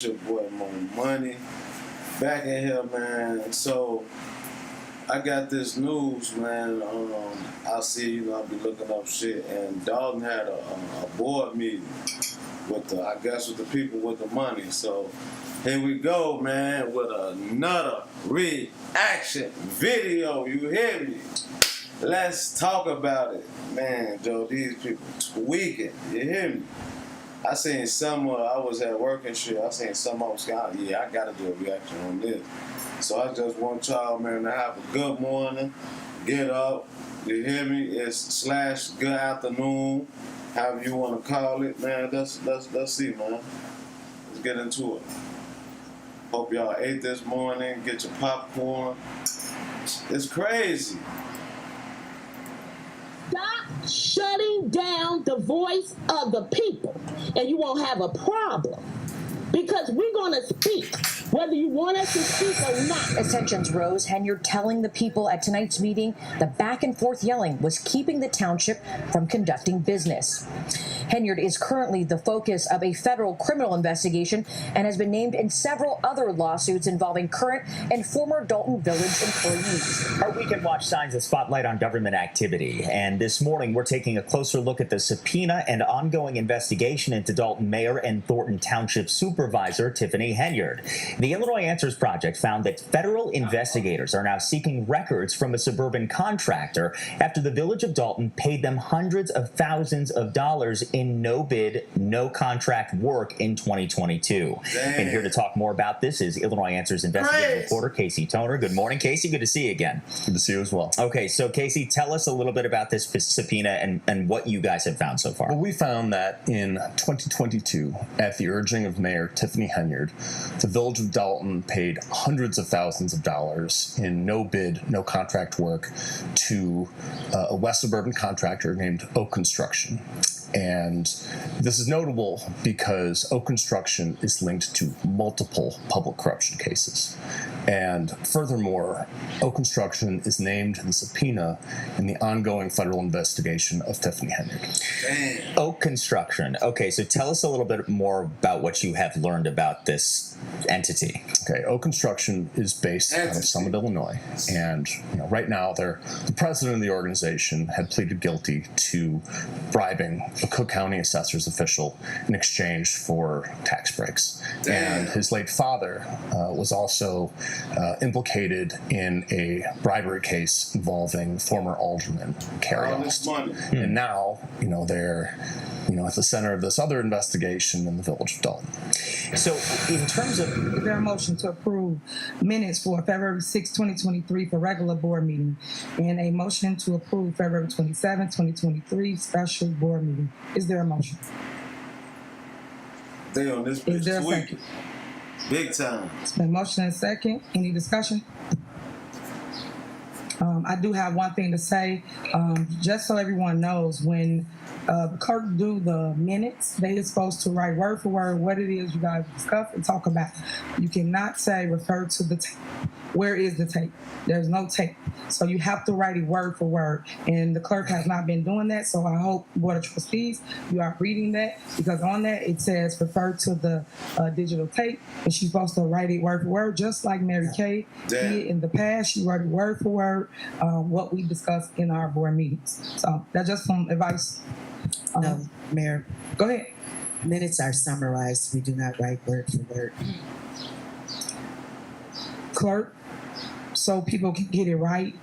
Your boy Mo Money back in here, man. So I got this news, man. I see, I'll be looking up shit, and Dolton had a board meeting with with the people with the money. So here we go, man, with another reaction video. You hear me? Let's talk about it, man. Joe, these people tweaking. You hear me? I seen some, I was at work and shit, I seen some of us, I gotta do a reaction on this. So I just want y'all, man, to have a good morning, get up, you hear me? It's / good afternoon, however you want to call it, man. Let's see, man. Let's get into it. Hope y'all ate this morning, get your popcorn. It's crazy. Stop shutting down the voice of the people, and you won't have a problem. Because we're going to speak, whether you want us to speak or not. Tensions rose. Henyard telling the people at tonight's meeting the back and forth yelling was keeping the township from conducting business. Henyard is currently the focus of a federal criminal investigation and has been named in several other lawsuits involving current and former Dolton Village employees. Our weekend watch shines a spotlight on government activity, and this morning we're taking a closer look at the subpoena and ongoing investigation into Dolton Mayor and Thornton Township Supervisor Tiffany Henyard. The Illinois Answers Project found that federal investigators are now seeking records from a suburban contractor after the village of Dolton paid them hundreds of thousands of dollars in no bid, no contract work in 2022. Damn. And here to talk more about this is Illinois Answers investigative reporter Casey Toner. Good morning, Casey. Good to see you again. Good to see you as well. Okay, so Casey, tell us a little bit about this subpoena and what you guys have found so far. Well, we found that in 2022, at the urging of Mayor Tiffany Henyard, the village of Dolton paid hundreds of thousands of dollars in no bid, no contract work to a West suburban contractor named Oak Construction. And this is notable because Oak Construction is linked to multiple public corruption cases. And furthermore, Oak Construction is named in the subpoena in the ongoing federal investigation of Tiffany Henyard. Damn. Oak Construction. Okay, so tell us a little bit more about what you have learned about this entity. Okay, Oak Construction is based out of Summit, Illinois. And right now, the president of the organization had pleaded guilty to bribing a Cook County assessor's official in exchange for tax breaks. Damn. And his late father was also implicated in a bribery case involving former alderman Carrie All this Austin. money. And now, they're at the center of this other investigation in the village of Dolton. So in terms of... Is there a motion to approve minutes for February 6, 2023 for regular board meeting and a motion to approve February 27, 2023 special board meeting? Is there a motion? They on this Is there bitch a tweaking. second? Big time. It's been motion and second. Any discussion? I do have one thing to say, just so everyone knows, when the clerk do the minutes, they are supposed to write word for word what it is you guys discuss and talk about. You cannot say refer to the tape. Where is the tape? There's no tape. So you have to write it word for word. And the clerk has not been doing that. So I hope, Board of Trustees, you are reading that, because on that it says refer to the digital tape. And she's supposed to write it word for word, just like Mary Kay did in the past. She wrote it word for word, what we discussed in our board meetings. So that's just some advice. No, Mayor, Go ahead. minutes are summarized. We do not write word for word. Clerk, so people can get it right,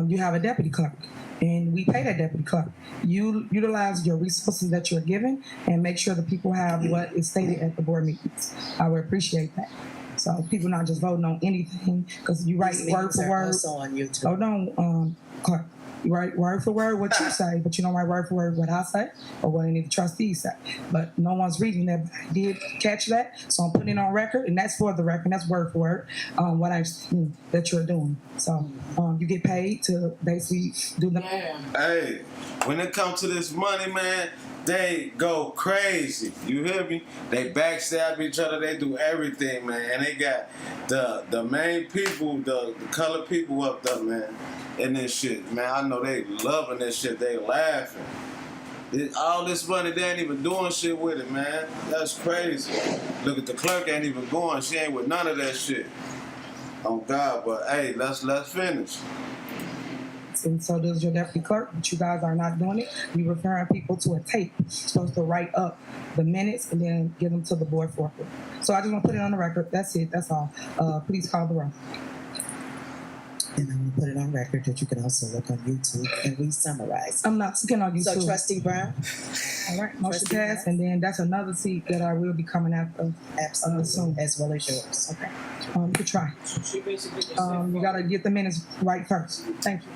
you have a deputy clerk, and we pay that deputy clerk. You utilize your resources that you're given and make sure the people have what is stated at the board meetings. I would appreciate that. So people not just voting on anything, because you write These word meetings for are word. also on YouTube. Oh no, clerk. You write word for word what you say, but you don't write word for word what I say or what any of the trustees say. But no one's reading that. But I did catch that, so I'm putting it on record, and that's for the record. That's word for word what I'm that you're doing. So you get paid to basically do the. Hey, when it comes to this money, man, they go crazy. You hear me? They backstab each other. They do everything, man. And they got the main people, the colored people up there, man, in this shit. Man, I know they loving this shit. They laughing. All this money, they ain't even doing shit with it, man. That's crazy. Look at the clerk ain't even going. She ain't with none of that shit. Oh God, but hey, let's finish. And so does your deputy clerk, but you guys are not doing it. You're referring people to a tape. You're supposed to write up the minutes and then give them to the board for approval. So I just want to put it on the record. That's it. That's all. Please call the roll. And I'm gonna put it on record that you can also look on YouTube and we summarize. I'm not looking on YouTube. So Trustee Brown? All right, motion Trustee passed, Brown? and then that's another seat that I will be coming after. Absolutely. Soon. As well as yours. Okay. You could try. You gotta get the minutes right first. Thank you.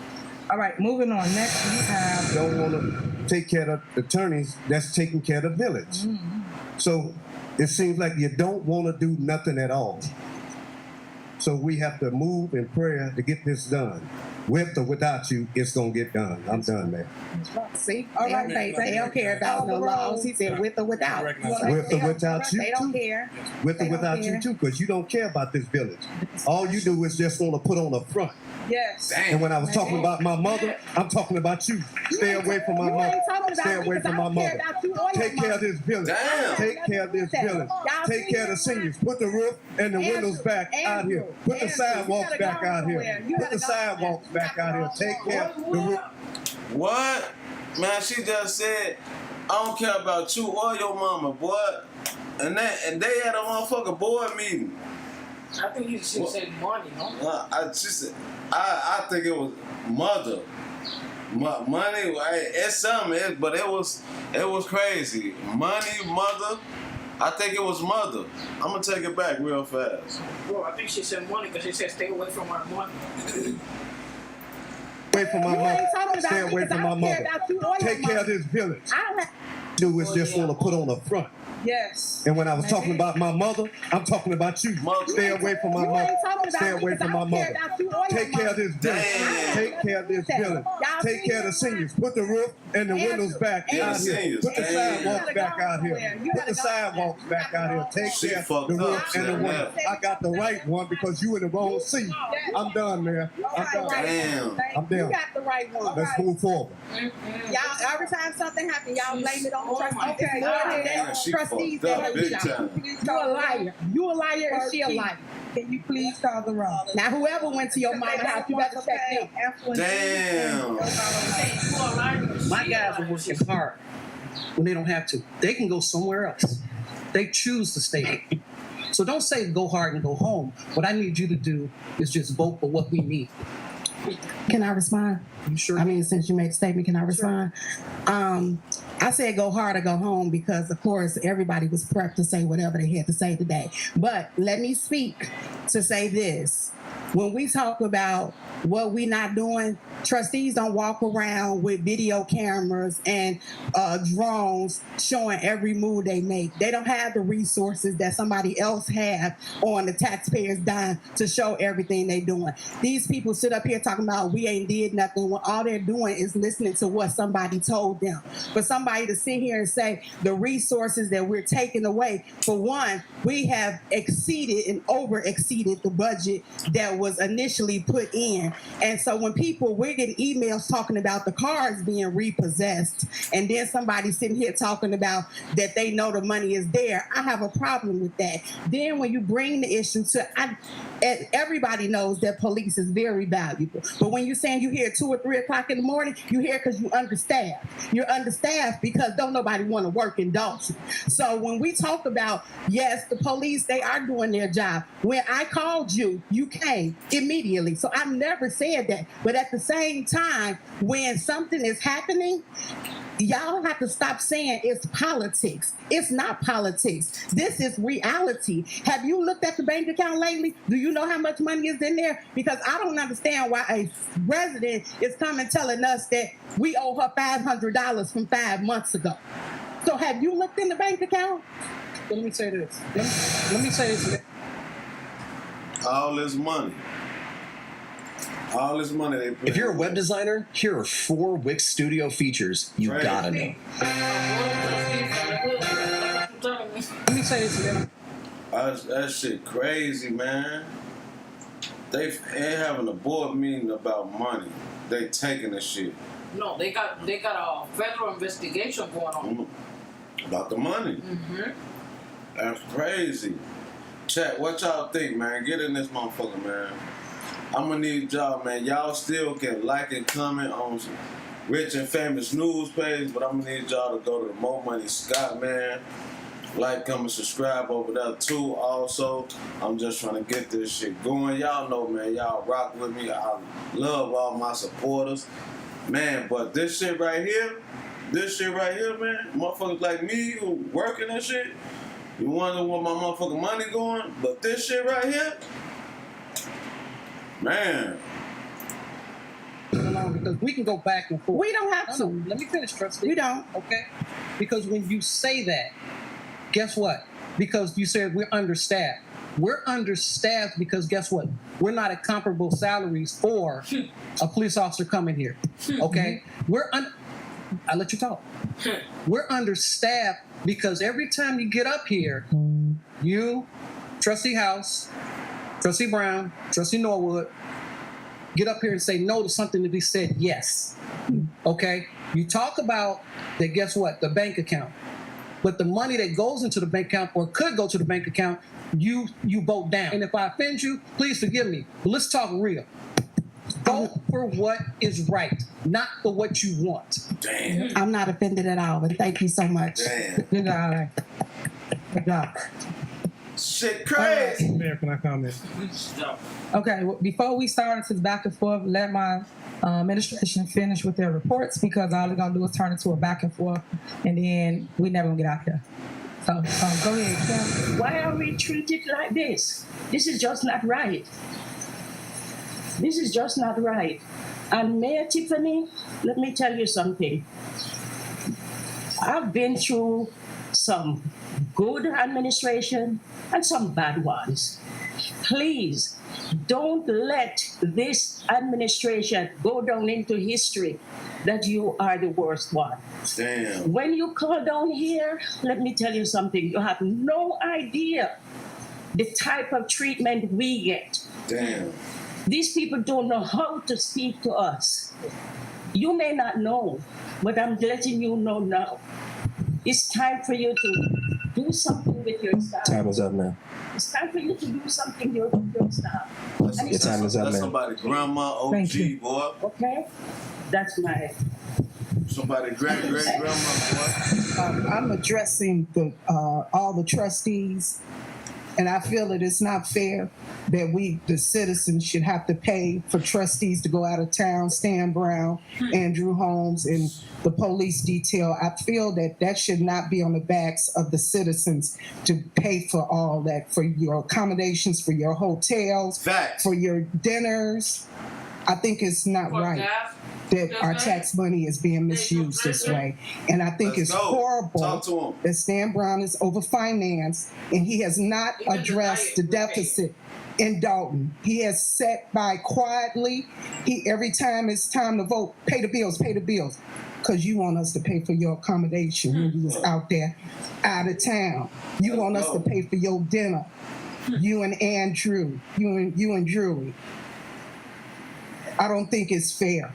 All right, moving on. Next, we have. Don't want to take care of the attorneys that's taking care of the village. Mm-hmm. So it seems like you don't want to do nothing at all. So we have to move in prayer to get this done. With or without you, it's going to get done. I'm done, man. See, All they right, don't care about no laws. He said with or without. With or without you, They don't too. care. With or They don't without you, care. too, because you don't care about this village. All you do is just want to put on a front. Yes. And when I was talking about my mother, I'm talking about you. Stay away from my You mother. ain't talking about Stay me away 'cause from I my don't care mother. about you or your Take care of mother. this village. Damn. Take care of this village. Y'all Take care of the seniors. Put the roof and the windows back out here. Put the sidewalks back out here. Put the sidewalks back out here. Take care of the roof. What? Man, she just said, I don't care about you or your mama, boy. And they had a motherfucking board meeting. I think you should say money, no? I think it was mother. Money, it's something, but it was crazy. Money, mother. I think it was mother. I'm gonna take it back real fast. Bro, I think she said money because she said stay away from our money. Away from my You ain't talking mother. about Stay me away 'cause from I my don't care mother. about you or your Take care of mother. this village. I don't have. Do is just want to put on a front. Yes. And when I was talking about my mother, I'm talking about you. Mother. Stay away from my You mother. ain't talking about Stay me away 'cause from I my don't care mother. about you or your Take care of mother. this village. Damn. Take care of this village. Y'all Take care of the seniors. Put the roof and the windows back Yeah, out the here. seniors. Put the Damn. sidewalks back out here. You Put gotta the go. sidewalks back out here. Take She care of fucked the up, roof and the said windows. that. I got the right one because you in the wrong seat. I'm done, man. I'm done. Damn. I'm You done. got the right one. Let's move forward. Y'all, every time something happens, y'all blame it on the trustees. Okay, Go ahead. Man, she Trustees, fucked up that big y'all. time. You a liar. You a liar and she a liar. Can you please call the roll? Now, whoever went to your mama's house, you better check them. Damn. My guys are working hard when they don't have to. They can go somewhere else. They choose to stay. So don't say go hard and go home. What I need you to do is just vote for what we need. Can I respond? You sure? I mean, since you made a statement, can I respond? I said go hard or go home because, of course, everybody was prepped to say whatever they had to say today. But let me speak to say this. When we talk about what we not doing, trustees don't walk around with video cameras and drones showing every move they make. They don't have the resources that somebody else have on the taxpayers' dime to show everything they doing. These people sit up here talking about we ain't did nothing when all they're doing is listening to what somebody told them. For somebody to sit here and say the resources that we're taking away, for one, we have exceeded and over exceeded the budget that was initially put in. And so when we're getting emails talking about the cars being repossessed, and then somebody sitting here talking about that they know the money is there, I have a problem with that. Then when you bring the issue to, everybody knows that police is very valuable. But when you're saying you hear 2 or 3 o'clock in the morning, you hear because you understaffed. You're understaffed because don't nobody want to work in Dolton. So when we talk about, yes, the police, they are doing their job. When I called you, you came immediately. So I've never said that. But at the same time, when something is happening, y'all have to stop saying it's politics. It's not politics. This is reality. Have you looked at the bank account lately? Do you know how much money is in there? Because I don't understand why a resident is coming telling us that we owe her $500 from 5 months ago. So have you looked in the bank account? Let me say this. Let me say this. All this money. All this money they put. If you're a web designer, here are 4 Wix Studio features you Right. gotta know. Let me say this again. That shit crazy, man. They ain't having a board meeting about money. They taking the shit. No, they got a federal investigation going on. About the money. Mm-hmm. That's crazy. Chat, what y'all think, man? Get in this motherfucker, man. I'm gonna need y'all, man. Y'all still can like and comment on some Rich and Famous news page, but I'm gonna need y'all to go to the Mo Money Scott, man. Like, comment, subscribe over there too. Also, I'm just trying to get this shit going. Y'all know, man. Y'all rock with me. I love all my supporters, man. But this shit right here, man. Motherfuckers like me who working and shit. You wonder where my motherfucking money going? But this shit right here, man. Because we can go back and forth. We don't have to. No, let me finish, Trustee. We don't. Okay? Because when you say that, guess what? Because you said we're understaffed. We're understaffed because guess what? We're not at comparable salaries for a police officer coming here. Okay? I'll let you talk. We're understaffed because every time you get up here, you, Trustee House, Trustee Brown, Trustee Norwood, get up here and say no to something that we said yes. Okay? You talk about that, guess what? The bank account. But the money that goes into the bank account or could go to the bank account, you vote down. And if I offend you, please forgive me. But let's talk real. Vote for what is right, not for what you want. Damn. I'm not offended at all, but thank you so much. Damn. Good job. Good job. Shit crazy. Mayor, can I comment? Okay, well, before we start into the back and forth, let my administration finish with their reports because all they're going to do is turn into a back and forth, and then we never going to get out here. So go ahead, Kim. Why are we treated like this? This is just not right. This is just not right. And Mayor Tiffany, let me tell you something. I've been through some good administration and some bad ones. Please don't let this administration go down into history that you are the worst one. Damn. When you call down here, let me tell you something. You have no idea the type of treatment we get. Damn. These people don't know how to speak to us. You may not know, but I'm letting you know now. It's time for you to do something with your staff. Time is up, man. It's time for you to do something with your staff. Your time is up, That's man. somebody grandma OG, boy. Okay? That's my... Somebody great grandma, boy. I'm addressing all the trustees, and I feel that it's not fair that we, the citizens, should have to pay for trustees to go out of town, Stan Brown, Andrew Holmes, and the police detail. I feel that that should not be on the backs of the citizens to pay for all that, for your accommodations, for your hotels, Facts. for your dinners. I think it's not right that our tax money is being misused this way. And I think it's horrible that Stan Brown is over-financed and he has not addressed the deficit in Dolton. He has sat by quietly. Every time it's time to vote, pay the bills, because you want us to pay for your accommodation when you was out there, out of town. You want us to pay for your dinner. You and Andrew, you and Drewy. I don't think it's fair.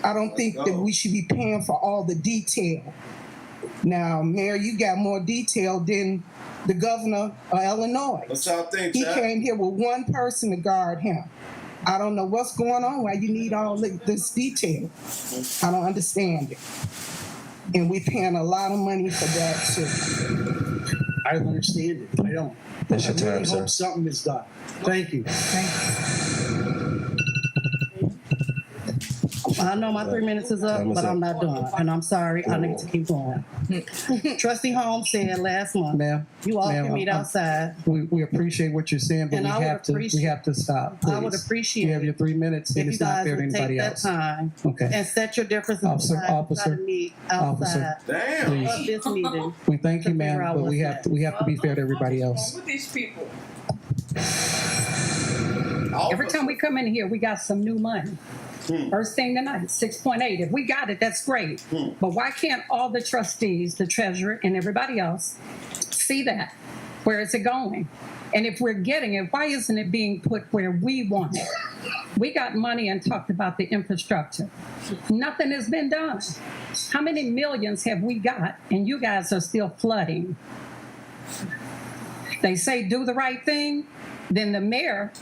I don't think that we should be paying for all the detail. Now, Mayor, you got more detail than the governor of Illinois. What y'all think, He Chad? came here with one person to guard him. I don't know what's going on, why you need all this detail. I don't understand it. And we're paying a lot of money for that, too. I don't understand it. I don't. That's your I really time, sir. hope something is done. Thank you. I know my 3 minutes is up, but I'm not done. And I'm sorry, I need to keep going. Trustee Holmes said last month, you all can meet outside. We appreciate what you're saying, but And I would we have to stop. I would please. appreciate You have your 3 minutes, and if you it's not guys fair to would anybody take that else. time Okay. and set your differences Officer, aside and try to officer, meet officer. outside Damn. of this meeting. We thank you, to figure ma'am, out but what's we have to be fair to everybody else. With these people. Every time we come in here, we got some new money. First thing tonight, 6.8. If we got it, that's great. But why can't all the trustees, the treasurer, and everybody else see that? Where is it going? And if we're getting it, why isn't it being put where we want it? We got money and talked about the infrastructure. Nothing has been done. How many millions have we got? And you guys are still flooding. They say do the right thing, then the mayor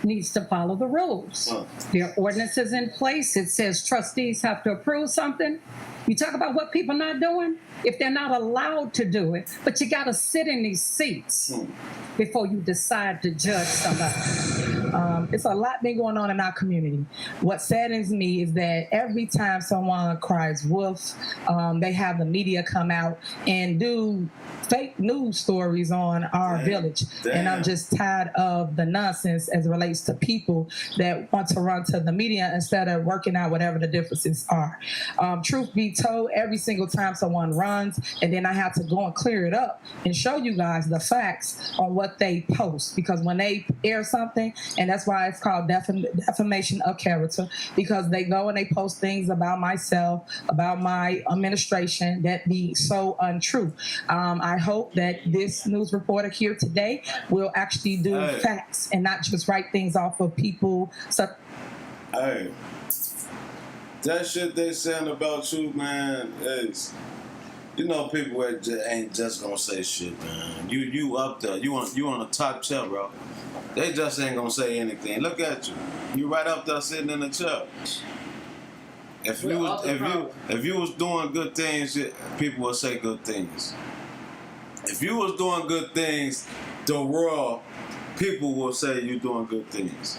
needs to follow the rules. There are ordinances in place. It says trustees have to approve something. You talk about what people not doing, if they're not allowed to do it, but you got to sit in these seats before you decide to judge somebody. It's a lot been going on in our community. What saddens me is that every time someone cries wolf, they have the media come out and do fake news stories on our village. And I'm just tired of the nonsense as it relates to people that want to run to the media instead of working out whatever the differences are. Truth be told, every single time someone runs, and then I have to go and clear it up and show you guys the facts on what they post, because when they air something, and that's why it's called defamation of character, because they go and they post things about myself, about my administration that be so untrue. I hope that this news reporter here today will actually do facts and not just write things off of people. Hey, that shit they saying about you, man, is, you know, people ain't just gonna say shit, man. You up there, you on the top chair, bro. They just ain't gonna say anything. Look at you. You right up there sitting in the chair. If you was doing good things, people would say good things. If you was doing good things, the world, people will say you doing good things.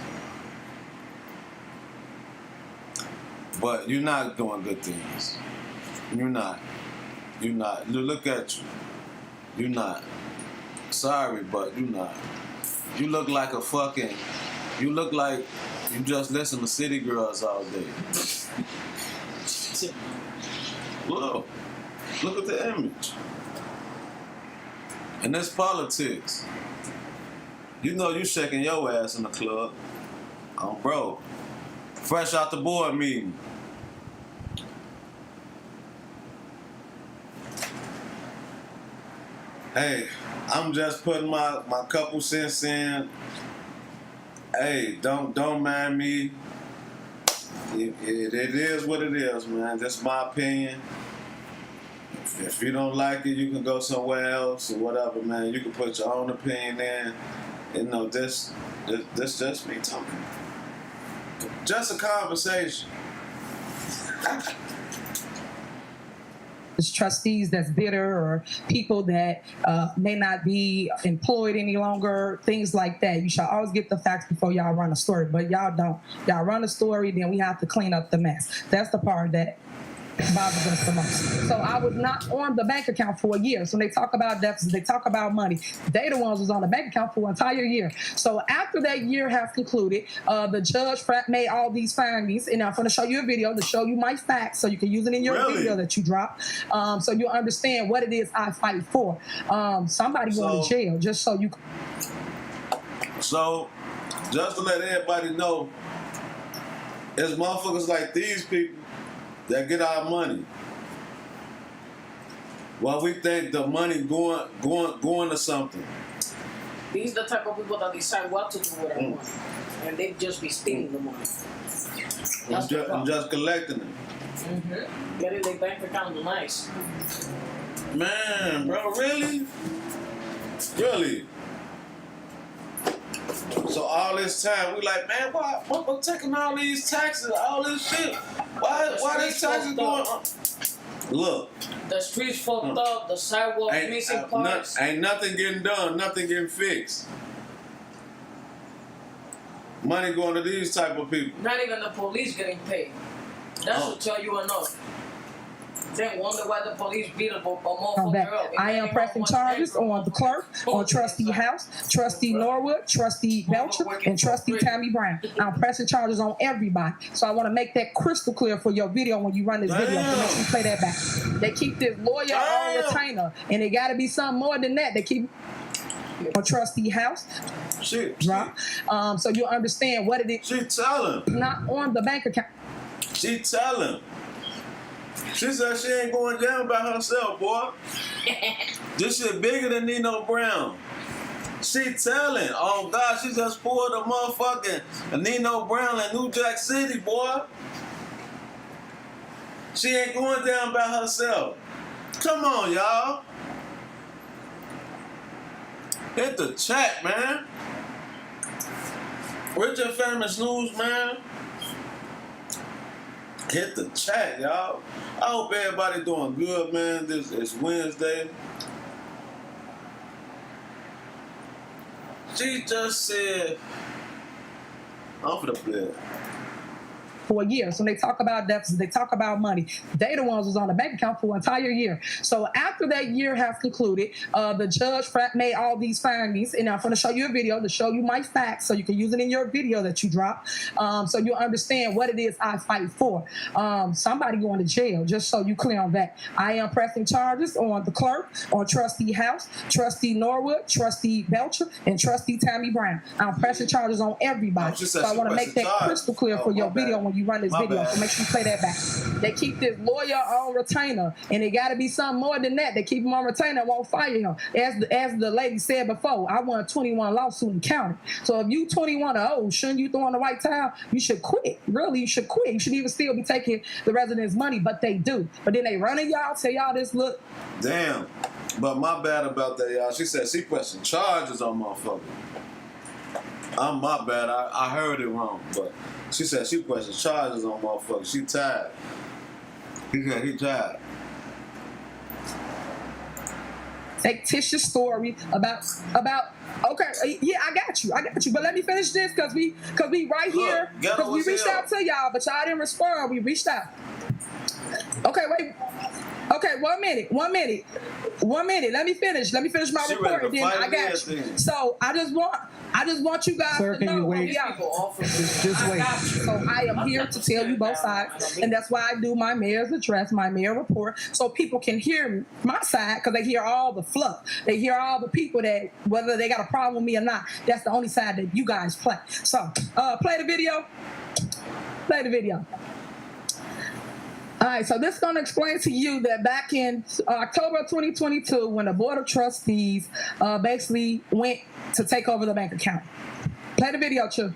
But you're not doing good things. You're not. Look at you. You're not. Sorry, but you're not. You look like you look like you just listen to City Girls all day. Look at the image. And that's politics. You know you shaking your ass in the club. Bro. Fresh out the board meeting. Hey, I'm just putting my couple cents in. Hey, don't mind me. It is what it is, man. That's my opinion. If you don't like it, you can go somewhere else or whatever, man. You can put your own opinion in. You know, this just me talking. Just a conversation. It's trustees that's bitter, or people that may not be employed any longer, things like that. You should always get the facts before y'all run a story, but y'all don't. Y'all run a story, then we have to clean up the mess. That's the part that bothers us the most. So I was not on the bank account for a year. So when they talk about deficits, they talk about money. They the ones who's on the bank account for an entire year. So after that year has concluded, the judge made all these findings, and I'm going to show you a video to show you my facts so you can use it in your video that you drop, so you understand what it is I fight for. Somebody going to jail just so you. So, just to let everybody know, it's motherfuckers like these people that get our money. Well, we think the money going to something. These are the type of people that decide what to do with their money, and they just be stealing the money. I'm just collecting it. Getting their bank account nice. Man, bro, really? Really? So all this time, we like, man, why we're taking all these taxes, all this shit? Why these taxes going on? Look. The streets fucked up, the sidewalk missing parts. Ain't nothing getting done, nothing getting fixed. Money going to these type of people. Not even the police getting paid. That should tell you enough. Then wonder why the police beat a motherfucker up. I am pressing charges on the clerk, on Trustee House, Trustee Norwood, Trustee Belcher, and Trustee Tammy Brown. I'm pressing charges on everybody. So I want to make that crystal clear for your video when you run this video. So make sure you play that back. They keep this lawyer on retainer, and it got to be something more than that. They keep on Trustee House. Drop. So you'll understand what it is. She tell him. Not on the bank account. She tell him. She said she ain't going down by herself, boy. This shit bigger than Nino Brown. She telling. Oh God, she just pulled a motherfucking Nino Brown in New Jack City, boy. She ain't going down by herself. Come on, y'all. Hit the chat, man. Rich and Famous News, man. Hit the chat, y'all. I hope everybody doing good, man. This is Wednesday. She just said, I'm for the play. For a year. So when they talk about deficits, they talk about money. They the ones who's on the bank account for an entire year. So after that year has concluded, the judge made all these findings, and I'm going to show you a video to show you my facts so you can use it in your video that you drop, so you'll understand what it is I fight for. Somebody going to jail, just so you clear on that. I am pressing charges on the clerk, on Trustee House, Trustee Norwood, Trustee Belcher, and Trustee Tammy Brown. I'm pressing charges on everybody. So I want to make that crystal clear for your video when you run this video. So make sure you play that back. They keep this lawyer on retainer, and it got to be something more than that. They keep him on retainer, won't fire him. As the lady said before, I won a 21 lawsuit in county. So if you 21 or old, shouldn't you throw in the white towel? You should quit. Really, you should quit. You should even still be taking the residents' money, but they do. But then they running y'all, say y'all this look. Damn. But my bad about that, y'all. She said she pressing charges on motherfucker. I'm my bad. I heard it wrong, but she said she pressing charges on motherfucker. She tired. He said he tired. Fictitious story about okay, yeah, I got you, but let me finish this because we right here, because we reached out to y'all, but y'all didn't respond. We reached out. Okay, wait. Okay, 1 minute. Let me finish my report, and then I got you. So I just want you guys to know where we are. Just wait. So I am here to tell you both sides, and that's why I do my mayor's address, my mayor report, so people can hear my side, because they hear all the fluff. They hear all the people that, whether they got a problem with me or not, that's the only side that you guys play. So play the video. All right, so this is going to explain to you that back in October 2022, when the Board of Trustees basically went to take over the bank account. Play the video, Chu.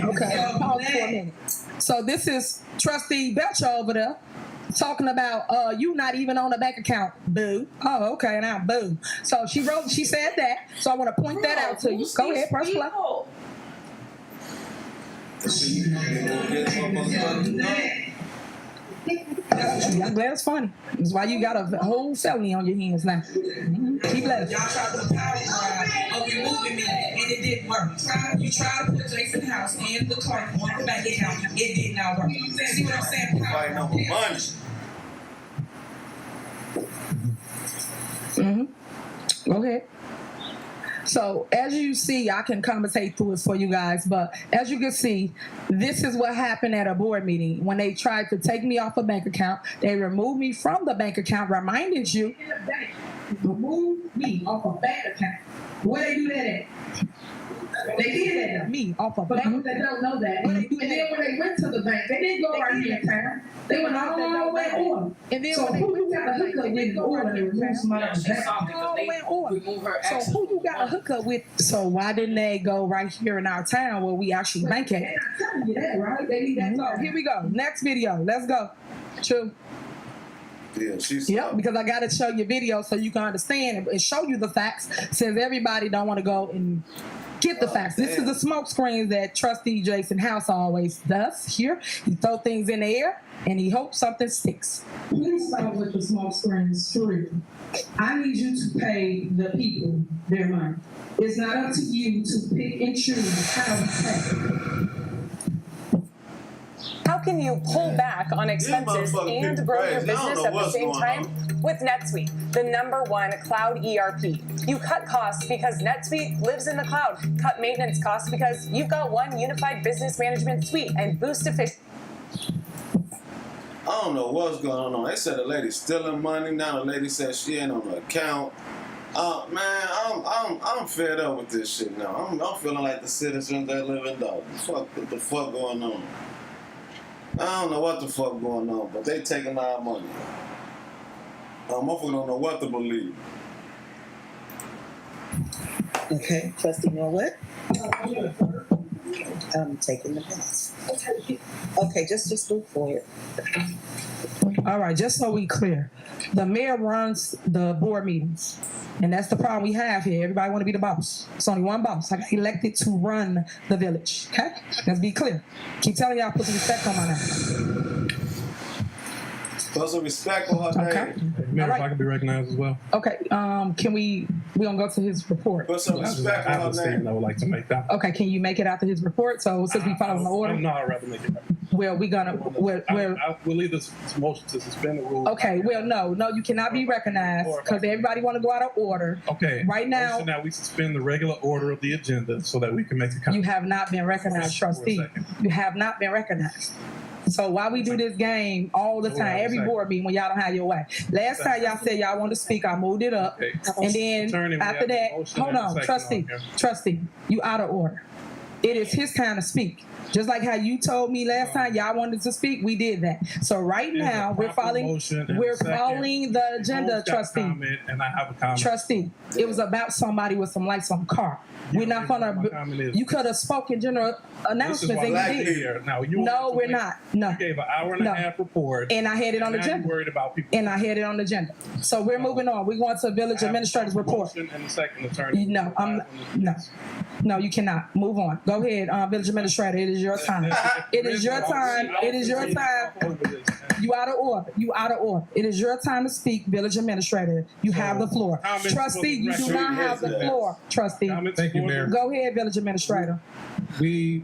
Okay, pause for a minute. So this is Trustee Belcher over there talking about you not even on a bank account, boo. Oh, okay, now boo. So she said that, so I want to point that out to you. Go ahead, press play. I'm glad it's funny. That's why you got a whole felony on your hands now. Keep letting. Y'all tried to power drive of removing me, and it didn't work. You tried to put Jason House and the clerk on the bank account. It did not work. See what I'm saying? Fighting over money. Go ahead. So as you see, I can commentate through it for you guys, but as you can see, this is what happened at a board meeting. When they tried to take me off a bank account, they removed me from the bank account, reminded you. Remove me off a bank account. Where they do that at? They did that. Me off a But bank. they don't know that. And then when they went to the bank, they didn't go right here in town. They went all the way on. And then So when they who went you to got the a hookup with order to remove somebody on the bank? all went on. So who you got a hookup with? So why didn't they go right here in our town where we actually bank at? They're not telling you that, right? They need that. So here we go. Next video. Let's go. True. Yeah, she's Yep, because I got to show you video so you can understand and show you the facts, since everybody don't want to go and get the facts. This is the smoke screen that Trustee Jason House always does here. He throw things in the air and he hopes something sticks. Please start with the smoke screens. 3. I need you to pay the people their money. It's not up to you to pick and choose how you pay. How can you pull back on expenses and grow your business at the same time? With NetSuite, the #1 cloud ERP. You cut costs because NetSuite lives in the cloud. Cut maintenance costs because you've got one unified business management suite, and boost efficiency. I don't know what's going on. They said the lady's stealing money. Now the lady said she ain't on the account. Man, I'm fed up with this shit now. I'm feeling like the citizens that live in Dolton. What the fuck going on? I don't know what the fuck going on, but they taking our money. Motherfuckers don't know what to believe. Okay, trustee Norwood? I'm taking the minutes. Okay, just move forward. All right, just so we clear, the mayor runs the board meetings, and that's the problem we have here. Everybody want to be the boss. It's only one boss. I got elected to run the village. Okay, let's be clear. Keep telling y'all, put some respect on my name. Put some respect on her name. Mayor, right. if I can be recognized as well. Okay, can we gonna go to his report? Put some I respect have on a her statement name. I would like to make. That. Okay, can you make it after his report? So since we follow the order, No, I'd rather make it. well, We'll leave this motion to suspend the rules. okay, well, no, you cannot be recognized because everybody want to go out of order. Okay. Right now, Motion that we suspend the regular order of the agenda so that we can make a comment. you have not been recognized, trustee. You have not been recognized. So why we do this game all the time, every board meeting when y'all don't have your way? Last time y'all said y'all wanted to speak, I moved it up. Okay. And then Attorney, we after have a that, motion hold and a on, second trustee, you out of order. It is his time to speak. Just like how you told me last time y'all wanted to speak, we did that. So right There's now a we're proper following motion and a we're second. following the agenda, Opposed got trustee. comment, and I have a comment. Trustee, it was about somebody with some lights on the car. We're not My gonna. comment is- You could have spoken general This is announcements why and we're you did. here. Now, you No, wanted to we're make- not. No. You gave an hour and No. a half report. And I had it on the now agenda. You're worried about people. And I had it on the agenda. So we're moving on. We're going to village I have administrator's a report. motion and a second, attorney. No, you cannot. Move on. Go ahead, village administrator. It is your time. It is your time. It is your time. You out of order. You out of order. It is your time to speak, village administrator. You have the floor. comments Trustee, you for the do not record. have the floor. Trustee. Thank you, Mayor. Go ahead, village administrator. We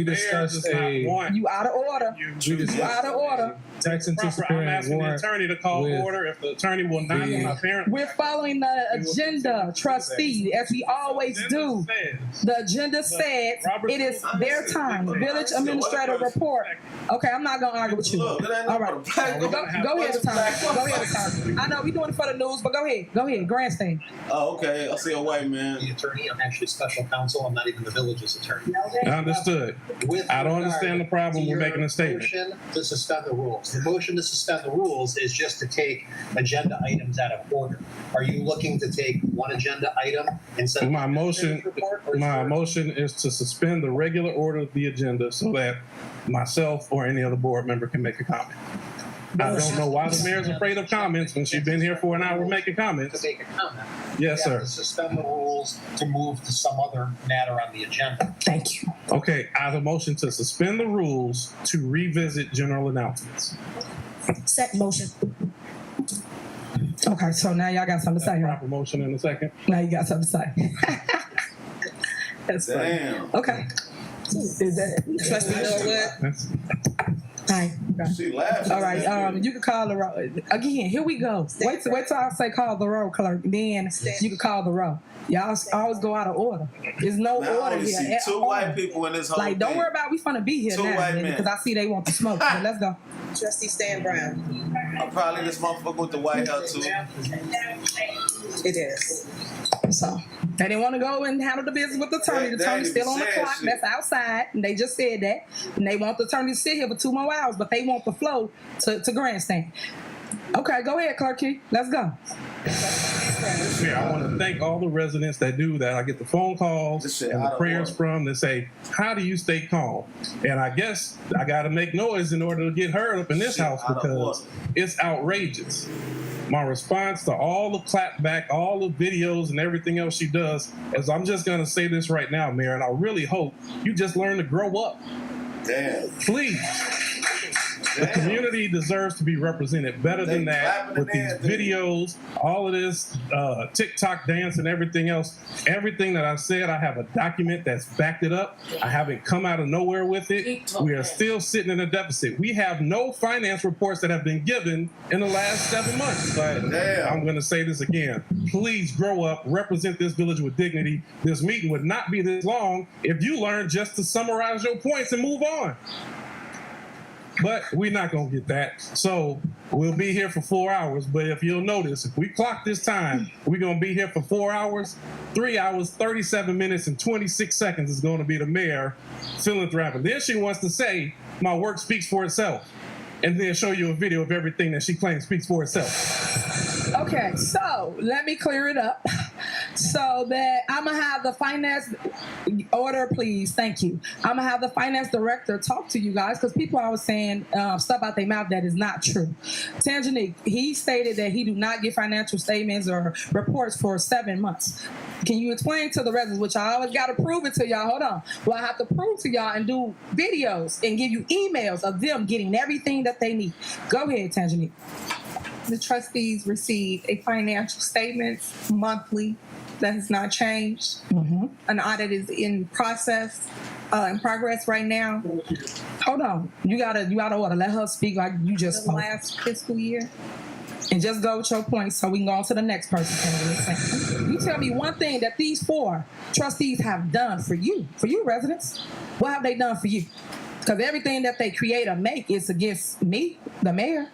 discussed You out of order. You out of order. tax anticipating I'm asking the attorney to call order. If the attorney will not, then apparently We're following the agenda, trustee, as we always do. The agenda says it is their time. Village administrator report. Okay, I'm not gonna argue with you. All right, go ahead, attorney. Go ahead, attorney. I know we doing it for the news, but go ahead. Go ahead, grandstand. Oh, okay. I see a white man. The attorney. I'm actually special counsel. I'm not even the village's attorney. Understood. I don't understand the problem. We're making a statement. Motion to suspend the rules. The motion to suspend the rules is just to take agenda items out of order. Are you looking to take one agenda item instead of my motion? My motion is to suspend the regular order of the agenda so that myself or any other board member can make a comment. I don't know why the mayor's afraid of comments when she's been here for an hour making comments. To make a comment. Yes, You have sir. to suspend the rules to move to some other matter on the agenda. Thank you. Okay, I have a motion to suspend the rules to revisit general announcements. Set motion. Okay, so now y'all got something to say, huh? Proper motion in a second. Now you got something to say. That's funny. Damn. Okay. Is that Trustee Norwood? Hi. She laughing. All right. You can call the roll again. Here we go. Wait till I say call the roll, clerk. Then you can call the roll. Y'all always go out of order. There's no Man, I order only here. see at two all. white people in this whole Like, don't thing. worry about. We finna be here Two now white men. because I see they want to smoke. But let's go. Trustee Stan Brown? I'm probably this motherfucker with the white hair too. It is. So they didn't want to go and handle the business with the attorney. The They attorney's ain't still on the even saying clock. shit. That's outside, and they just said that. And they want the attorney to sit here for 2 more hours, but they want the flow to grandstand. Okay, go ahead, Clerk Key. Let's go. Yeah, I want to thank all the residents that do that. I get the phone calls This shit and out the of prayers order. from that say, how do you stay calm? And I guess I got to make noise in order to get heard up in this Shit house out of because order. it's outrageous. My response to all the clapback, all the videos and everything else she does is I'm just going to say this right now, Mayor, and I really hope you just learn to grow up. Damn. Please. The community deserves to be represented better than that with these videos, all of this TikTok dance and everything else. Everything that I've said, I have a document that's backed it up. I haven't come out of nowhere with it. We are still sitting in a deficit. We have no finance reports that have been given in the last 7 months. But I'm going to say this again. Please grow up, represent this village with dignity. This meeting would not be this long if you learned just to summarize your points and move on. But we're not going to get that. So we'll be here for 4 hours. But if you'll notice, if we clock this time, we're going to be here for 4 hours. 3 hours, 37 minutes, and 26 seconds is going to be the mayor philanthroping. Then she wants to say, my work speaks for itself. And then show you a video of everything that she claims speaks for itself. Okay, so let me clear it up. So that I'm gonna have the finance order, please. Thank you. I'm gonna have the finance director talk to you guys because people are always saying stuff out their mouth that is not true. Tangenique, he stated that he do not get financial statements or reports for 7 months. Can you explain to the residents, which I always got to prove it to y'all? Hold on. Well, I have to prove to y'all and do videos and give you emails of them getting everything that they need. Go ahead, Tangenique. The trustees receive a financial statement monthly. That has not changed. An audit is in progress right now. Hold on. You gotta order. Let her speak like you just spoke. Last fiscal year. And just go with your points so we can go on to the next person. You tell me one thing that these 4 trustees have done for you residents. What have they done for you? Because everything that they create or make is against me, the mayor.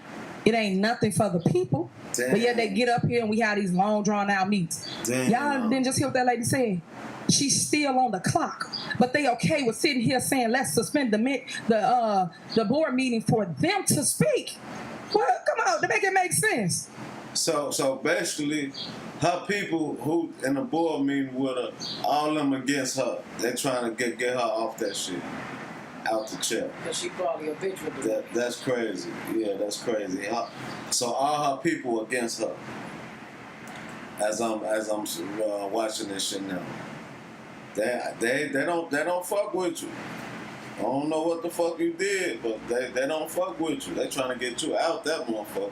It ain't nothing for the people. Damn. But yet they get up here and we have these long drawn out meetings. Damn. Y'all didn't just hear what that lady said. She's still on the clock, but they okay with sitting here saying let's suspend the board meeting for them to speak. Well, come on, to make it make sense. So basically, her people who in the board meeting with her, all of them against her. They're trying to get her off that shit, out the chair. Because she probably a bitch with the That's crazy. Yeah, that's crazy. So all her people against her. As I'm watching this shit now, they don't fuck with you. I don't know what the fuck you did, but they don't fuck with you. They trying to get you out that motherfucker.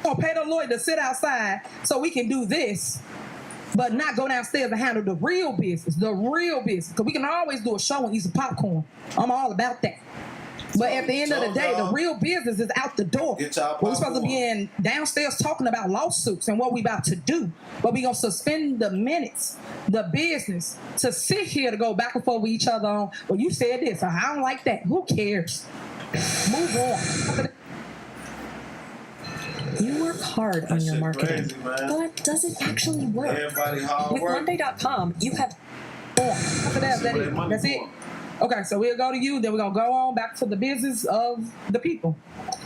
Gonna pay the lawyer to sit outside so we can do this, but not go downstairs and handle the real business. Because we can always do a show and eat some popcorn. I'm all about that. But at the end of the day, the real business is out the door. We're supposed to be downstairs talking about lawsuits and what we about to do. But we going to suspend the minutes, the business, to sit here to go back and forth with each other on, well, you said this, or I don't like that. Who cares? Move on. You work hard on your marketing, but does it actually work? With Monday.com, you have... That's it. Okay, so we'll go to you, then we're going to go on back to the business of the people.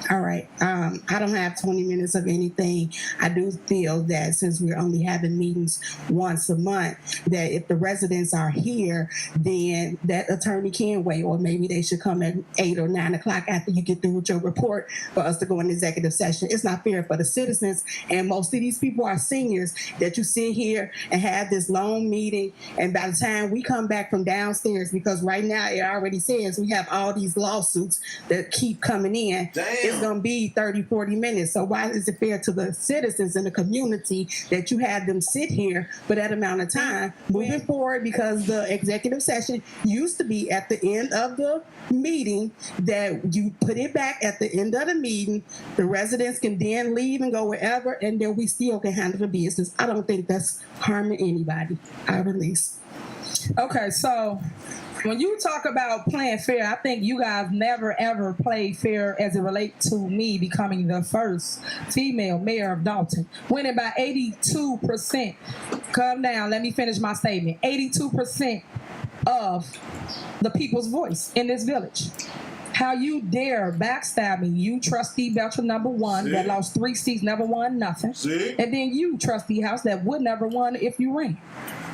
All right. I don't have 20 minutes of anything. I do feel that since we're only having meetings once a month, that if the residents are here, then that attorney can wait, or maybe they should come at 8 or 9 o'clock after you get through with your report for us to go in executive session. It's not fair for the citizens, and most of these people are seniors, that you sit here and have this long meeting, and by the time we come back from downstairs, because right now it already says we have all these lawsuits that keep coming in. Damn. It's going to be 30, 40 minutes. So why is it fair to the citizens in the community that you have them sit here for that amount of time moving forward? Because the executive session used to be at the end of the meeting, that you put it back at the end of the meeting. The residents can then leave and go wherever, and then we still can handle the business. I don't think that's harming anybody. I release. Okay, so when you talk about playing fair, I think you guys never ever played fair as it relates to me becoming the first female mayor of Dolton, winning by 82%. Calm down, let me finish my statement. 82% of the people's voice in this village. How you dare backstab me, you trustee Belcher number 1 that lost 3 seats, never won nothing. And then you trustee House that would never won if you ran.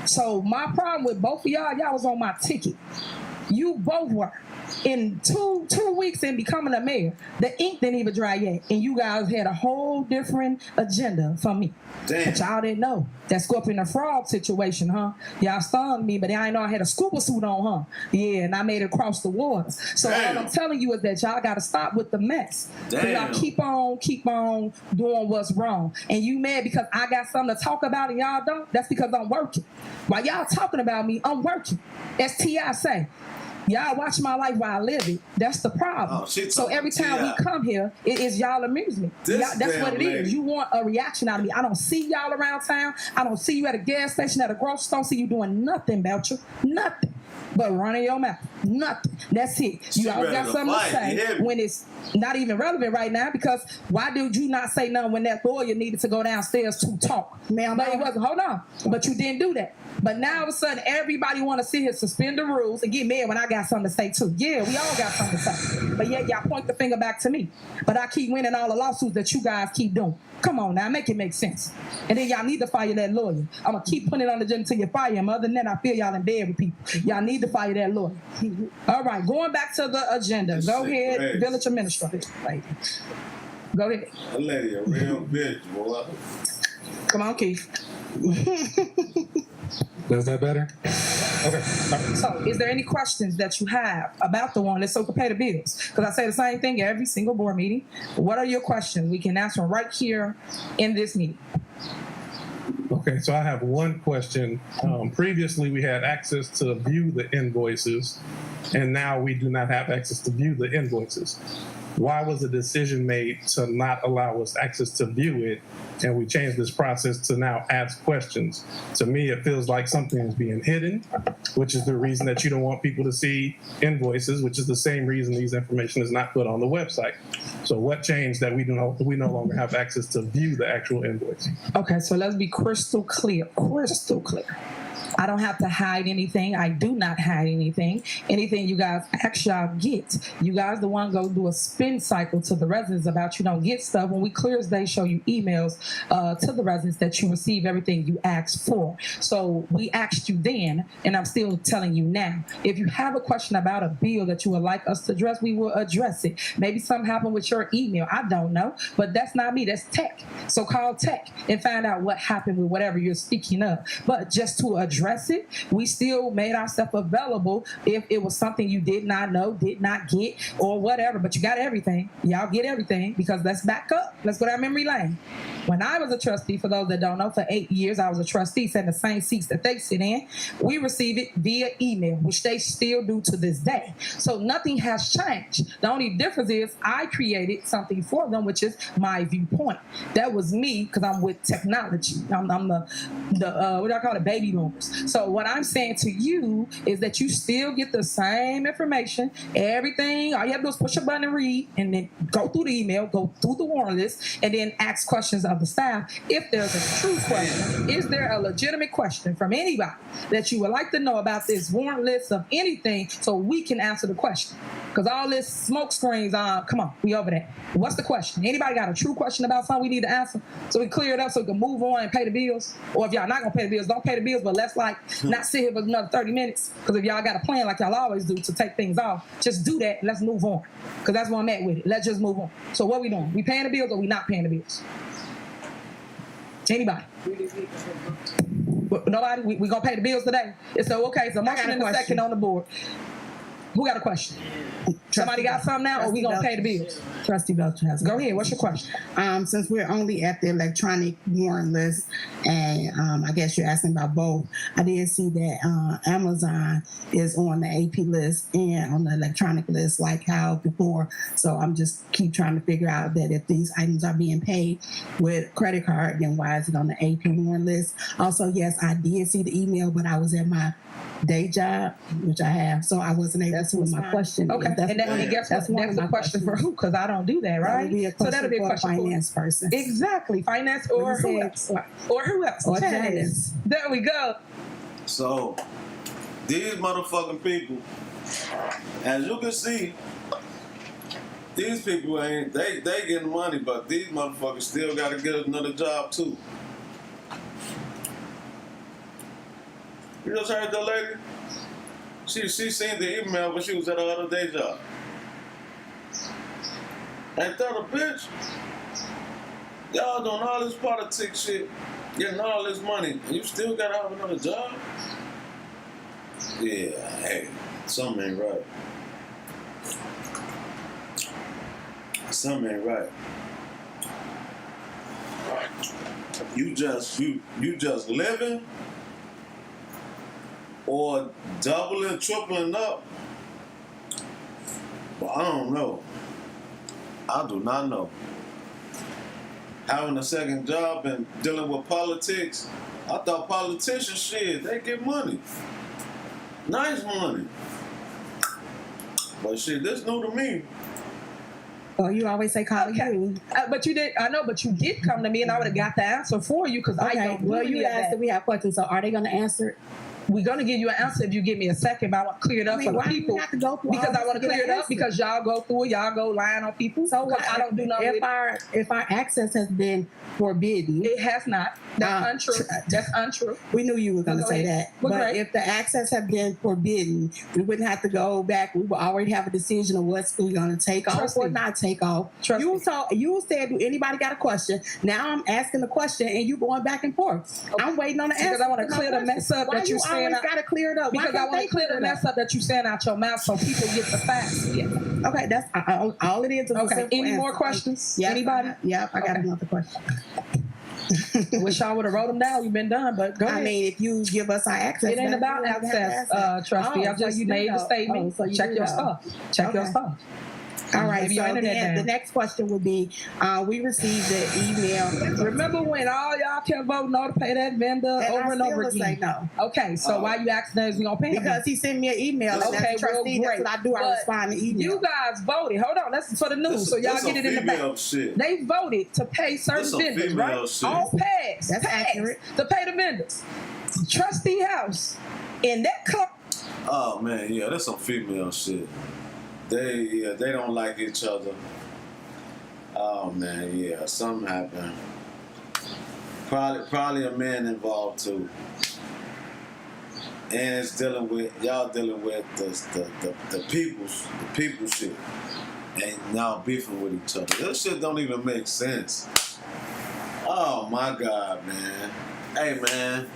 So my problem with both of y'all was on my ticket. You both were. In two weeks in becoming a mayor, the ink didn't even dry yet. And you guys had a whole different agenda for me. Damn. But y'all didn't know. That Scorpion and Frog situation, huh? Y'all stung me, but I didn't know I had a scuba suit on, huh? Yeah, and I made it across the water. So all I'm telling you is that y'all got to stop with the mess. So y'all keep on doing what's wrong. And you mad because I got something to talk about and y'all don't? That's because I'm working. While y'all talking about me, I'm working. As T.I. say. Y'all watch my life while I live it. That's the problem. So every time we come here, it is y'all amusement. That's what it is. You want a reaction out of me. I don't see y'all around town. I don't see you at a gas station, at a grocery store. I don't see you doing nothing, Belcher. Nothing. But running your mouth. Nothing. That's it. You always got something to say when it's not even relevant right now, because why did you not say nothing when that lawyer needed to go downstairs to talk? Ma'am, but it wasn't. Hold on. But you didn't do that. But now all of a sudden, everybody want to sit here, suspend the rules, and get mad when I got something to say too. Yeah, we all got something to say. But yet y'all point the finger back to me. But I keep winning all the lawsuits that you guys keep doing. Come on now, make it make sense. And then y'all need to fire that lawyer. I'm going to keep putting it on the agenda until you fire him. Other than that, I feel y'all in bed with people. Y'all need to fire that lawyer. All right, going back to the agenda. Go ahead, crazy. village administrator. Go ahead. That lady a real bitch, boy. Come on, Keith. Is that better? Okay. So, is there any questions that you have about the one so we can pay the bills? Because I say the same thing every single board meeting. What are your questions? We can answer them right here in this meeting. Okay, so I have one question. Previously, we had access to view the invoices, and now we do not have access to view the invoices. Why was the decision made to not allow us access to view it, and we changed this process to now ask questions? To me, it feels like something is being hidden, which is the reason that you don't want people to see invoices, which is the same reason these information is not put on the website. So what changed that we no longer have access to view the actual invoice? Okay, so let's be crystal clear. Crystal clear. I don't have to hide anything. I do not hide anything. Anything you guys actually get. You guys the one go do a spin cycle to the residents about you don't get stuff. When we clear as day show you emails to the residents that you receive everything you asked for. So we asked you then, and I'm still telling you now. If you have a question about a bill that you would like us to address, we will address it. Maybe something happened with your email. I don't know, but that's not me. That's tech. So call tech and find out what happened with whatever you're speaking of. But just to address it, we still made ourselves available if it was something you did not know, did not get, or whatever. But you got everything. Y'all get everything, because let's back up. Let's go down memory lane. When I was a trustee, for those that don't know, for 8 years I was a trustee, sat in the same seats that they sit in. We receive it via email, which they still do to this day. So nothing has changed. The only difference is I created something for them, which is my viewpoint. That was me, because I'm with technology. I'm the what do I call it, baby boomers. So what I'm saying to you is that you still get the same information, everything. All you have to do is push a button and read, and then go through the email, go through the warrant list, and then ask questions of the staff. If there's a true question, is there a legitimate question from anybody that you would like to know about this warrant list of anything, so we can answer the question? Because all this smoke screens, come on, we over that. What's the question? Anybody got a true question about something we need to answer, so we clear it up so we can move on and pay the bills? Or if y'all not gonna pay the bills, don't pay the bills, but let's not sit here for another 30 minutes. Because if y'all got a plan like y'all always do to take things off, just do that and let's move on. Because that's what I'm at with it. Let's just move on. So what we doing? We paying the bills or we not paying the bills? Anybody? Nobody? We gonna pay the bills today? So okay, so motion in a second on the board. Who got a question? Somebody got something now, or we gonna pay the bills? Trustee Belcher has. Go ahead. What's your question? Since we're only at the electronic warrant list, and I guess you're asking about both, I did see that Amazon is on the AP list and on the electronic list, like how before. So I'm just keep trying to figure out that if these items are being paid with credit card, then why is it on the AP warrant list? Also, yes, I did see the email, but I was at my day job, which I have, so I wasn't able to. My question. Okay, and guess what? That's a question for who? Because I don't do that, right? So that'll be a question for a finance person. Exactly, finance or who else? Or who else? Or Janice. There we go. So these motherfucking people, as you can see, these people ain't they getting money, but these motherfuckers still gotta get another job too. You just heard that lady? She seen the email, but she was at her other day job. Ain't that a bitch? Y'all doing all this politics shit, getting all this money, and you still gotta have another job? Yeah, hey, something ain't right. Something ain't right. You just living, or doubling, tripling up. But I don't know. I do not know. Having a second job and dealing with politics, I thought politicians, shit, they get money. Nice money. But shit, this new to me. Well, you always say call you. But you did. I know, but you did come to me, and I would have got the answer for you because I don't. Well, you asked if we have questions, so are they going to answer it? We're gonna give you an answer if you give me a second, but I want to clear it up for the people. We have to go through because all I want this to clear it up answer? because y'all go through it, y'all go lying on people. So I don't do nothing. if our access has been forbidden, It has not. That's untrue. That's untrue. We knew you were going to Go say ahead. that. Well, But great. if the access had been forbidden, we wouldn't have to go back. We would already have a decision of what's we're going to take off or not take off. You said, do anybody got a question? Now I'm asking the question and you going back and forth. I'm waiting on the answer. Because I want to clear the mess up that you saying. Got to clear it up. Because I want to clear the mess up that you saying out your mouth so people get the facts. Yeah. Okay, that's all it is. Okay. Any more questions? Yep. Anybody? Yeah, I got another question. Wish I would have wrote them down. You've been done, but go ahead. I mean, if you give us our access, it ain't about access, Trustee. I just made a statement. Check your stuff. Check your stuff. All right, Maybe so your internet then the down. next question would be, we received an email. Remember when all y'all kept voting no to pay that vendor over and over again? Say no. Okay, so why you asking us we gonna pay him? Because he sent me an email. And Okay, that's trustee. well, That's what I do. I But respond to email. you guys voted. Hold on, that's for the news, so y'all That's get it in the female back. shit. They voted to pay certain That's some vendors, female right? shit. All passed. That's passed accurate. To pay the vendors. Trustee house in that club. Oh man, yeah, that's some female shit. They don't like each other. Oh man, yeah, something happened. Probably a man involved too. And it's y'all dealing with the people shit. And y'all beefing with each other. This shit don't even make sense. Oh my God, man. Hey man.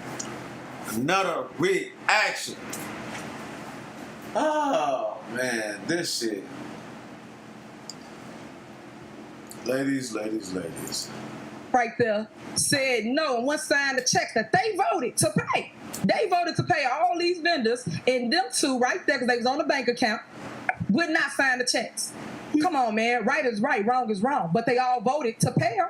Another reaction. Oh man, this shit. Ladies. Right there said no and one signed the check that they voted to pay. They voted to pay all these vendors, and them two right there, because they was on the bank account, would not sign the checks. Come on, man. Right is right, wrong is wrong. But they all voted to pay them.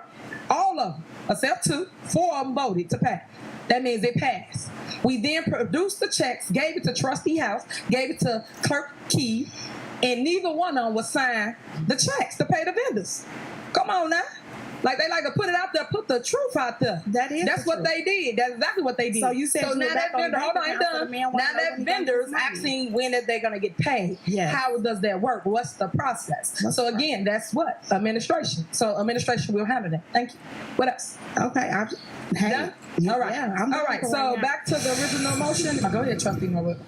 All of them, except 2. 4 of them voted to pay. That means it passed. We then produced the checks, gave it to Trustee House, gave it to Clerk Key, and neither one of them would sign the checks to pay the vendors. Come on now. Like they like to put it out there, put the truth out there. That's what they did. That's exactly what they did. So you said you now were that back on vendor, the hold on, bank ain't account, so done. the man Now wanna know that when he got vendor's his money. asking when that they're gonna get paid. Yes. How does that work? What's the process? So again, that's what administration. So administration will handle that. Thank you. What else? Okay. Done? All right. Yeah, All right. So back to the original motion. Go ahead, Trustee Norwood.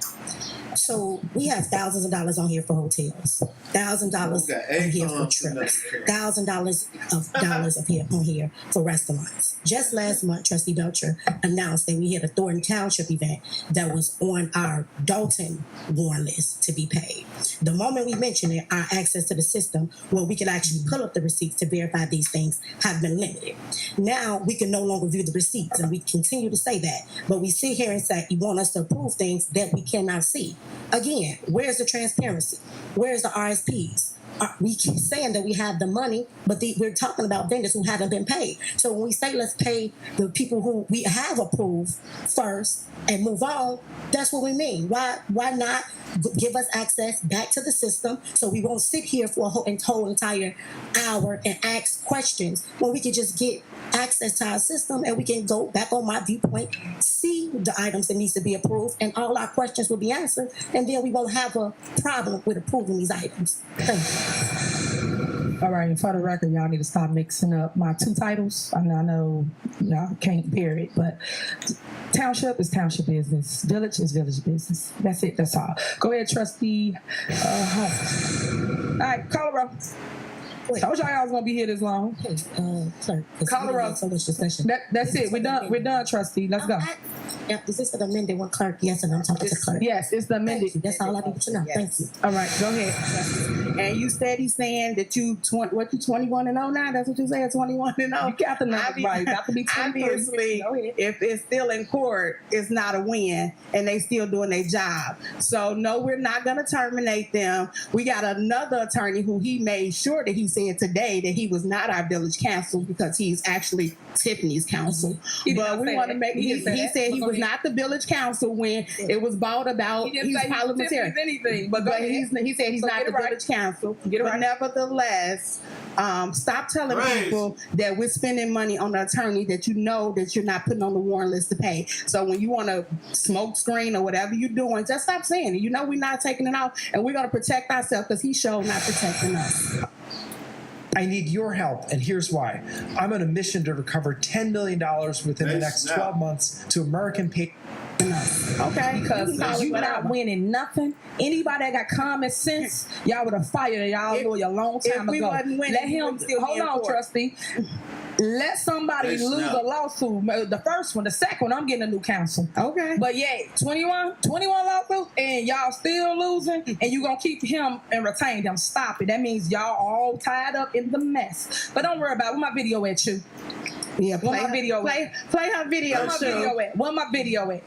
So we have thousands of dollars on here for hotels, $1,000 on here for trips, $1,000 on here for restaurants. Just last month, Trustee Belcher announced that we had a Thornton Township event that was on our Dolton warrant list to be paid. The moment we mentioned it, our access to the system where we could actually pull up the receipts to verify these things have been limited. Now we can no longer view the receipts, and we continue to say that, but we sit here and say you want us to approve things that we cannot see. Again, where's the transparency? Where's the RSPs? We keep saying that we have the money, but we're talking about vendors who haven't been paid. So when we say let's pay the people who we have approved first and move on, that's what we mean. Why not give us access back to the system so we won't sit here for a whole entire hour and ask questions when we can just get access to our system and we can go back on my viewpoint, see the items that needs to be approved, and all our questions will be answered, and then we won't have a problem with approving these items. Thank you. All right, and for the record, y'all need to stop mixing up my 2 titles. I know y'all can't bear it, but township is township business. Village is village business. That's it. That's all. Go ahead, Trustee Holmes. All right, call a roll. Told y'all I was gonna be here this long. Clerk, Call a roll. so much discussion. That's it. We're done. We're done, Trustee. Let's go. Is this the amended one, Clerk? Yes, and I'm talking to Clerk. Yes, it's the amended. That's all I need to know. Thank you. All right, go ahead. And you steady saying that you 21 and 0 now? That's what you said, 21 and 0. You got the number right. Got to be 23. Obviously, if it's still in court, it's not a win, and they still doing their job. So no, we're not going to terminate them. We got another attorney who he made sure that he said today that he was not our village counsel because he's actually Tiffany's counsel. But we want to make. He said he was was not the village council when it was brought about. He didn't He's say parliamentary. Tiffany's anything, but he said he's not the village council. But nevertheless, stop telling people that we're spending money on an attorney that you know that you're not putting on the warrant list to pay. So when you want to smoke screen or whatever you're doing, just stop saying it. You know we're not taking it off, and we're going to protect ourselves because he's sure not protecting us. I need your help, and here's why. I'm on a mission to recover $10 million within the next 12 months to American people. Okay, because you not winning nothing. Anybody that got common sense, y'all would have fired y'all lawyer a long time ago. Let him hold on, trustee. Let somebody lose a lawsuit. The first one, the second one, I'm getting a new counsel. Okay. But yeah, 21 lawsuits, and y'all still losing, and you gonna keep him and retain them. Stop it. That means y'all all tied up in the mess. But don't worry about it. Where my video at, you? Yeah, play her video. Play her video. Where my video at? Where my video at?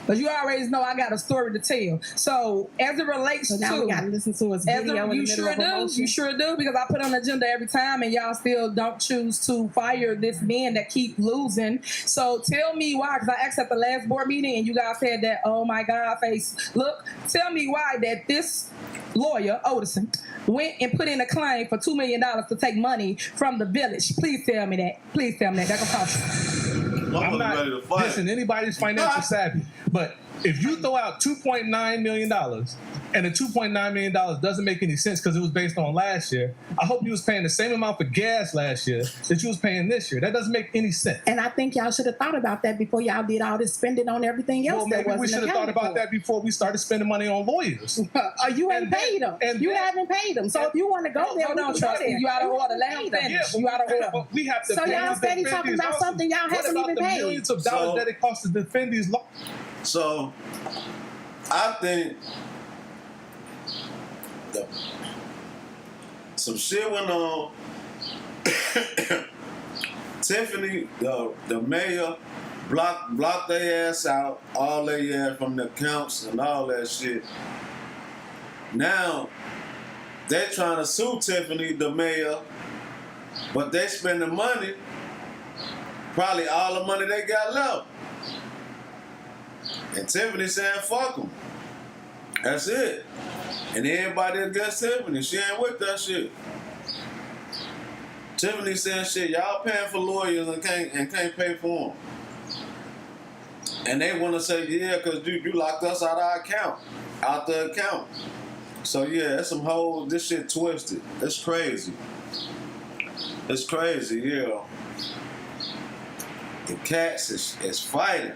Because you already know I got a story to tell. So as it relates so now to, we got to listen to his video. You sure do. You sure do, because I put on the agenda every time, and y'all still don't choose to fire this man that keep losing. So tell me why, because I asked at the last board meeting, and you guys said that, oh my God, face. Look, tell me why that this lawyer, Odison, went and put in a claim for $2 million to take money from the village. Please tell me that. Please tell me that. That's gonna cost you. I'm not dissing anybody's financial savvy, but if you throw out $2.9 million and the $2.9 million doesn't make any sense because it was based on last year, I hope you was paying the same amount for gas last year that you was paying this year. That doesn't make any sense. And I think y'all should have thought about that before y'all did all this spending on everything else. Well, maybe we should have thought about that before we started spending money on lawyers. You ain't paid them. You haven't paid them. So if you want to go there, don't trust me. You out of order. Let him finish. You out of order. We have to. So y'all steady talking about something y'all haven't even paid. Millions of dollars that it costs to defend these laws. So, I think some shit went on. Tiffany, the mayor, blocked their ass out, all their ass from the accounts and all that shit. Now, they're trying to sue Tiffany, the mayor, but they spending money, probably all the money they got left. And Tiffany saying, fuck them. That's it. And everybody against Tiffany. She ain't with that shit. Tiffany saying shit, y'all paying for lawyers and can't pay for them. And they want to say, yeah, because you locked us out the account. So yeah, that's some whole, this shit twisted. It's crazy. It's crazy, yeah. The cats is fighting.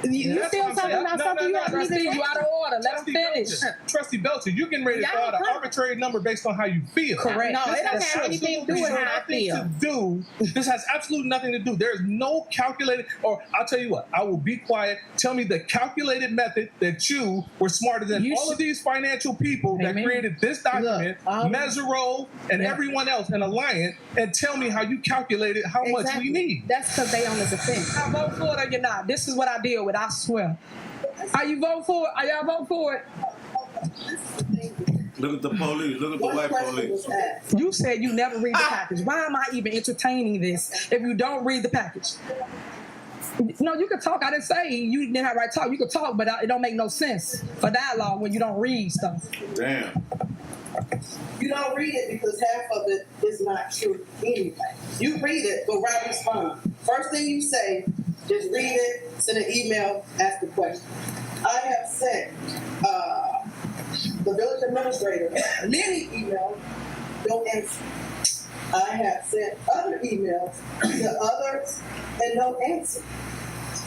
You still talking about something you haven't even You out of order. Let him finish. Trustee Belcher, you getting ready to throw out an arbitrary number based on how you feel. Correct. No, it doesn't have anything to do with how I feel. This has absolutely nothing to do. There is no calculated, or I'll tell you what, I will be quiet. Tell me the calculated method that you were smarter than all of these financial people that created this document, Mesereau and everyone else in Alliance, and tell me how you calculated how much we need. That's because they on the defense. I vote for it or you're not. This is what I deal with, I swear. Are you voting for it? Are y'all voting for it? Look at the police. Look at the white police. You said you never read the package. Why am I even entertaining this if you don't read the package? No, you could talk. I didn't say you didn't have right to talk. You could talk, but it don't make no sense for dialogue when you don't read stuff. Damn. You don't read it because half of it is not true anyway. You read it, but write respond. First thing you say, just read it, send an email, ask a question. I have sent the village administrator many emails, don't answer. I have sent other emails to others and no answer.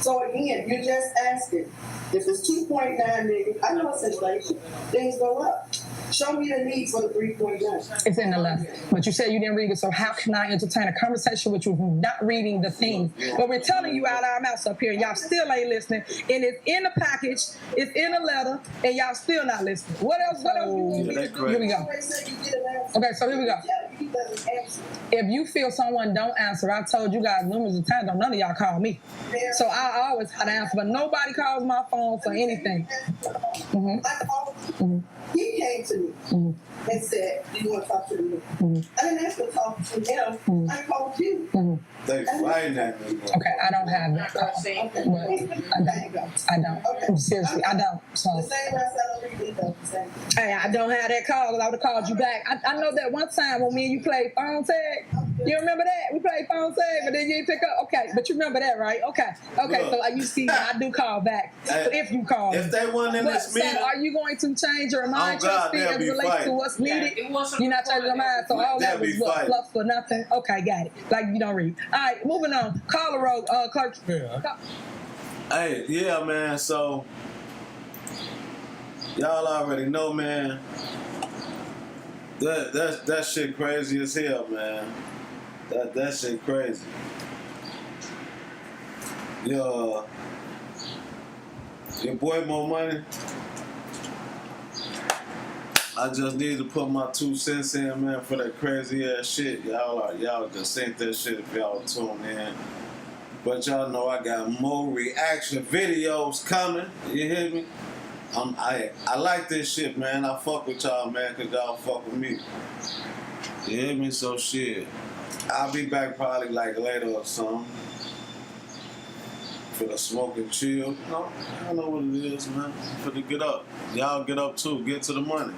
So again, you're just asking. If it's 2.9 million, I know it's inflation. Things go up. Show me the need for the 3.9. It's in the left. But you said you didn't read it, so how can I entertain a conversation with you not reading the thing? But we're telling you out our mouths up here, and y'all still ain't listening. And it's in the package, it's in a letter, and y'all still not listening. What else you want me to do? Here we go. Okay, so here we go. If you feel someone don't answer, I told you guys numerous of times, don't none of y'all call me. So I always had to answer, but nobody calls my phone for anything. He came came to me and said, "Do you want to talk to the mayor?" I didn't ask to talk to him. I called you. They fighting at me. Okay, I don't have that call. I don't. Seriously, I don't. So. The same way I said I don't read it, though. The same. Hey, I don't have that call because I would have called you back. I know that one time when me and you played phone tag. You remember that? We played phone tag, but then you didn't pick up. Okay, but you remember that, right? Okay. Look, So you see, I do call back. Hey, If you call. if they weren't in this meeting, so are you going to change your mind, oh God, Trustee, they'll as be it relates fighting. to what's needed? It wasn't You're not changing your mind, so all that They'll was be what, fighting. fluff for nothing? Okay, got it. Like you don't read. All right, moving on. Call the road, clerk. Hey, yeah, man. So y'all already know, man. That shit crazy as hell, man. That shit crazy. Your boy More Money. I just need to put my 2 cents in, man, for that crazy ass shit. Y'all just sent that shit if y'all tune in. But y'all know I got more reaction videos coming. You hear me? I like this shit, man. I fuck with y'all, man, because y'all fuck with me. You hear me? So shit. I'll be back probably like later or something. For the smoke and chill. You know, I know what it is, man. For to get up. Y'all get up too. Get to the money.